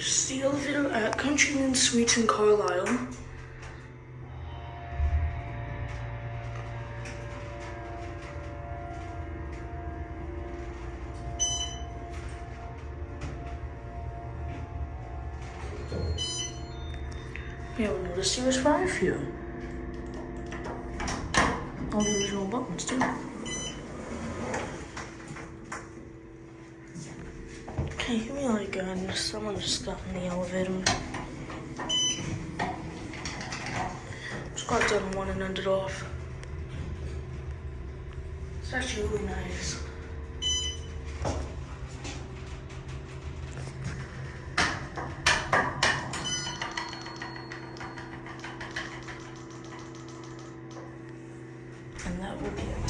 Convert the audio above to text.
It's the elevator at Country Inn Suites in Carlisle. You ever noticed there was 5 here? All the original buttons too. Okay, give me like someone just got in the elevator. Just got done one and ended off. It's actually really nice. And that will be it.